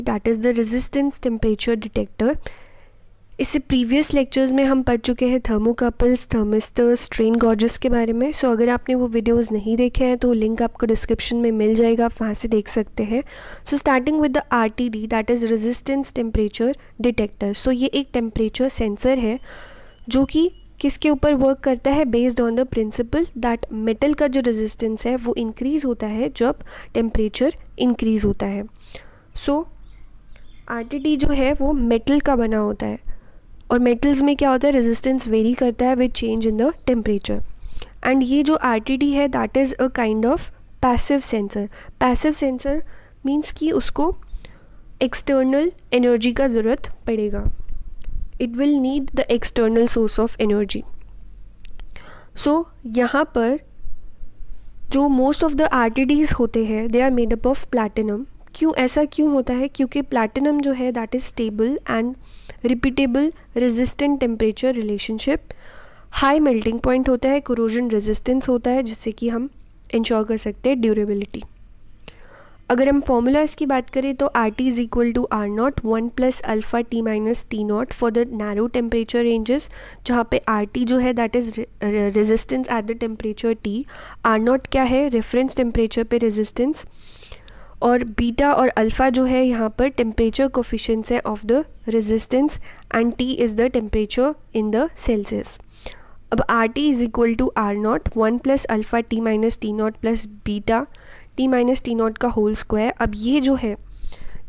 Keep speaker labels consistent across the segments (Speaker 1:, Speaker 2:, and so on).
Speaker 1: That is the resistance temperature detector. इससे previous lectures में हम पढ़ चुके हैं थर्मोकपल्स, थर्मिस्टर्स, स्ट्रेन गॉजेस के बारे में। सो अगर आपने वो वीडियोस नहीं देखे हैं तो लिंक आपको डिस्क्रिप्शन में मिल जाएगा, आप वहाँ से देख सकते हैं। So starting with the RTD, that is resistance temperature detector. So ये एक टेम्परेचर सेंसर है जो कि किसके ऊपर वर्क करता है, based on the principal that metal का जो रेजिस्टेंस है वो इंक्रीज़ होता है जब टेम्परेचर इंक्रीज़ होता है। सो RTD जो है वो मेटल का बना होता है और मेटल्स में क्या होता है, रेजिस्टेंस वेरी करता है with change in the temperature. And ये जो RTD है that is a kind of passive sensor. Passive sensor means कि उसको एक्सटर्नल एनर्जी का ज़रूरत पड़ेगा, it will need the external source of energy. So यहाँ पर जो मोस्ट ऑफ द RTDs होते हैं they are made up of platinum. क्यों ऐसा क्यों होता है? क्योंकि प्लैटिनम जो है that is stable and repeatable resistant temperature relationship, high melting point होता है, कोरोजन रेजिस्टेंस होता है, जिससे कि हम इंश्योर कर सकते हैं ड्यूरेबिलिटी। अगर हम फॉर्मूला इसकी बात करें तो RT is equal to R0 1 plus alpha T minus T0 for the narrow temperature ranges, जहाँ पे RT जो है that is resistance at the temperature T, R0 क्या है, रेफरेंस टेम्परेचर पे रेजिस्टेंस, और बीटा और अल्फ़ा जो है यहाँ पर टेम्परेचर कोफिशिएंट्स है of the resistance, and T is the temperature in the Celsius. अब RT is equal to R0 1 plus alpha T minus T0 plus beta T minus T0 का whole square. अब ये जो है,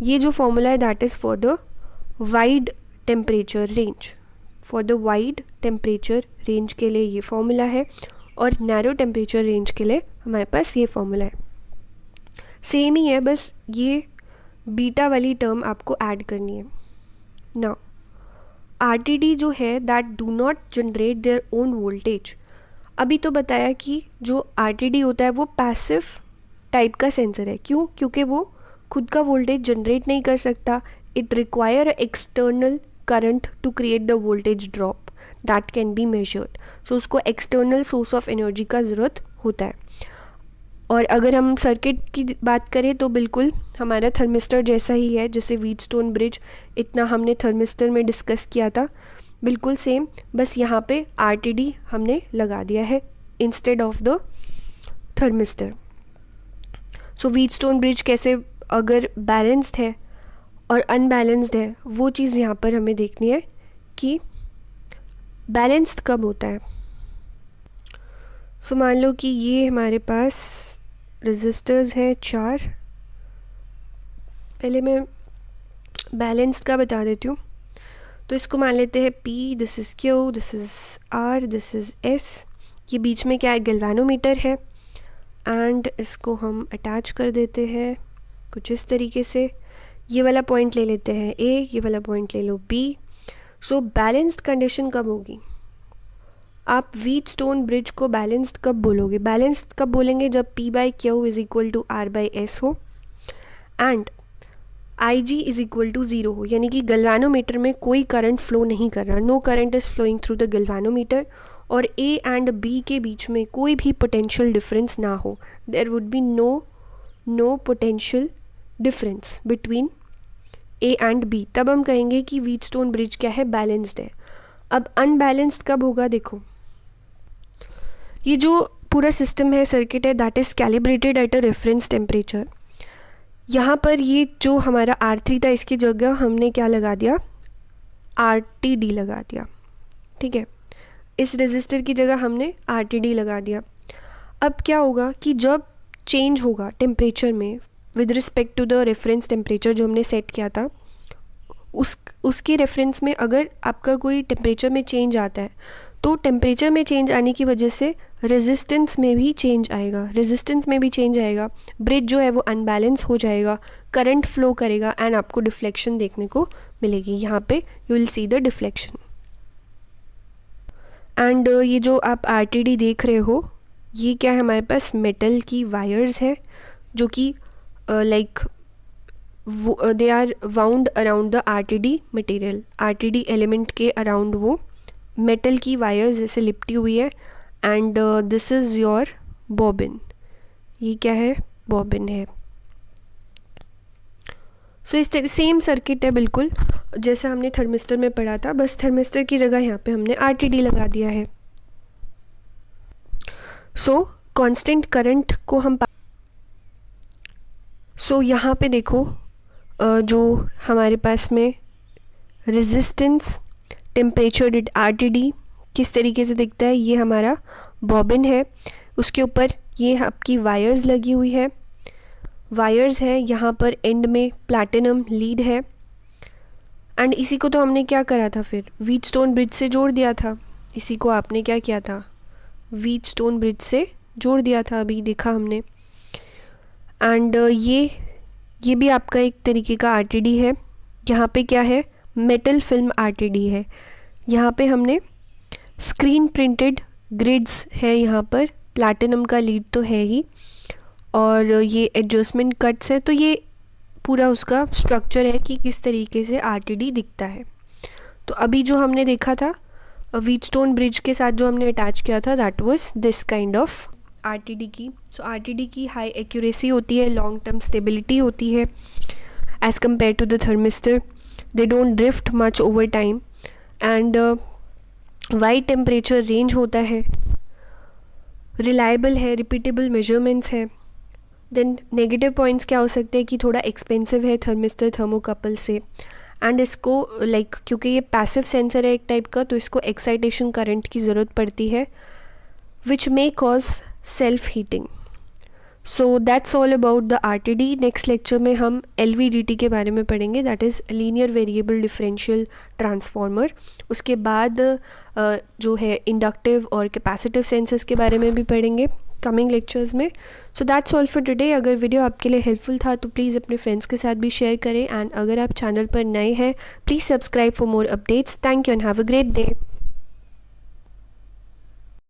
Speaker 1: ये जो फॉर्मूला है that is for the wide temperature range, for the wide temperature range के लिए ये फॉर्मूला है, और नैरो टेम्परेचर रेंज के लिए हमारे पास ये फॉर्मूला है। सेम ही है, बस ये बीटा वाली टर्म आपको ऐड करनी है। नाउ RTD जो है that do not generate their own voltage. अभी तो बताया कि जो RTD होता है वो पैसिव टाइप का सेंसर है। क्यों? क्योंकि वो खुद का वोल्टेज जनरेट नहीं कर सकता, it require external current to create the voltage drop that can be measured. So उसको एक्सटर्नल सोर्स ऑफ एनर्जी का ज़रूरत होता है। और अगर हम सर्किट की बात करें तो बिल्कुल हमारा थर्मिस्टर जैसा ही है, जैसे व्हीटस्टोन ब्रिज इतना हमने थर्मिस्टर में डिस्कस किया था, बिल्कुल सेम, बस यहाँ पे RTD हमने लगा दिया है instead of the thermistor. So Wheatstone bridge कैसे अगर बैलेंस्ड है और अनबैलेंस्ड है, वो चीज़ यहाँ पर हमें देखनी है कि बैलेंस्ड कब होता है। सो मान लो कि ये हमारे पास रेजिस्टर्स हैं 4, पहले मैं बैलेंस्ड का बता देती हूँ। तो इसको मान लेते हैं P, this is Q, this is R, this is S। ये बीच में क्या है, गैल्वेनोमीटर है, एंड इसको हम अटैच कर देते हैं कुछ इस तरीके से। ये वाला पॉइंट ले लेते हैं A, ये वाला पॉइंट ले लो B। सो बैलेंस्ड कंडीशन कब होगी? आप व्हीटस्टोन ब्रिज को बैलेंस्ड कब बोलोगे? बैलेंस्ड कब बोलेंगे? जब P by Q is equal to R by S हो and IG is equal to 0 हो, यानी कि गैल्वेनोमीटर में कोई करंट फ्लो नहीं कर रहा, no current is flowing through the galvanometer, और A एंड B के बीच में कोई भी पोटेंशियल डिफरेंस ना हो, there would be no potential difference between A and B, तब हम कहेंगे कि व्हीटस्टोन ब्रिज क्या है, बैलेंस्ड है। अब अनबैलेंस्ड कब होगा? देखो, ये जो पूरा सिस्टम है, सर्किट है, that is calibrated at a reference temperature. यहाँ पर ये जो हमारा R3 था, इसकी जगह हमने क्या लगा दिया, RTD लगा दिया, ठीक है। इस रेजिस्टर की जगह हमने RTD लगा दिया। अब क्या होगा कि जब चेंज होगा टेम्परेचर में with respect to the reference temperature जो हमने सेट किया था, उसके रेफरेंस में अगर आपका कोई टेम्परेचर में चेंज आता है तो टेम्परेचर में चेंज आने की वजह से रेजिस्टेंस में भी चेंज आएगा, ब्रिज जो है वो अनबैलेंस हो जाएगा, करंट फ्लो करेगा एंड आपको डिफ्लेक्शन देखने को मिलेगी। यहाँ पे you will see the deflection. And ये जो आप RTD देख रहे हो, ये क्या है, हमारे पास मेटल की वायर्स है जो कि like they are wound around the RTD material, RTD element के अराउंड वो मेटल की वायर्स जैसे लिपटी हुई है। And this is your bobbin, ये क्या है, बॉबिन है। सो इस सेम सर्किट है बिल्कुल जैसा हमने थर्मिस्टर में पढ़ा था, बस थर्मिस्टर की जगह यहाँ पे हमने RTD लगा दिया है। सो कांस्टेंट करंट को हम यहाँ पे देखो जो हमारे पास में रेजिस्टेंस टेम्परेचर RTD किस तरीके से दिखता है। ये हमारा बॉबिन है, उसके ऊपर ये आपकी वायर्स लगी हुई है, वायर्स है, यहाँ पर एंड में प्लैटिनम लीड है। एंड इसी को तो हमने क्या करा था, फिर व्हीटस्टोन ब्रिज से जोड़ दिया था। इसी को आपने क्या किया था, व्हीटस्टोन ब्रिज से जोड़ दिया था, अभी देखा हमने। एंड ये भी आपका एक तरीके का RTD है। यहाँ पे क्या है, मेटल फिल्म RTD है। यहाँ पे हमने स्क्रीन प्रिंटेड ग्रिड्स है, यहाँ पर प्लैटिनम का लीड तो है ही, और ये एडजस्टमेंट कट्स है। तो ये पूरा उसका स्ट्रक्चर है कि किस तरीके से RTD दिखता है। तो अभी जो हमने देखा था व्हीटस्टोन ब्रिज के साथ जो हमने अटैच किया था, that was this kind of RTD की। सो RTD की हाई एक्यूरेसी होती है, लॉन्ग टर्म स्टेबिलिटी होती है as compare to the thermistor. They don't drift much over time and wide temperature range होता है, रिलायबल है, रिपीटेबल मेजरमेंट्स है। देन नेगेटिव पॉइंट्स क्या हो सकते हैं कि थोड़ा एक्सपेंसिव है थर्मिस्टर थर्मोकपल से, एंड इसको क्योंकि ये पैसिव सेंसर है एक टाइप का, तो इसको एक्साइटेशन करंट की ज़रूरत पड़ती है which may cause self heating. So that's all about the RTD। Next lecture में हम LVDT के बारे में पढ़ेंगे, that is linear variable differential transformer. उसके बाद जो है इंडक्टिव और कैपेसिटिव सेंसर्स के बारे में भी पढ़ेंगे कमिंग लेक्चर्स में। सो दैट्स ऑल फॉर टुडे। अगर वीडियो आपके लिए हेल्पफुल था तो प्लीज़ अपने फ्रेंड्स के साथ भी शेयर करें, एंड अगर आप चैनल पर नए हैं please subscribe for more updates. Thank you and have a great day.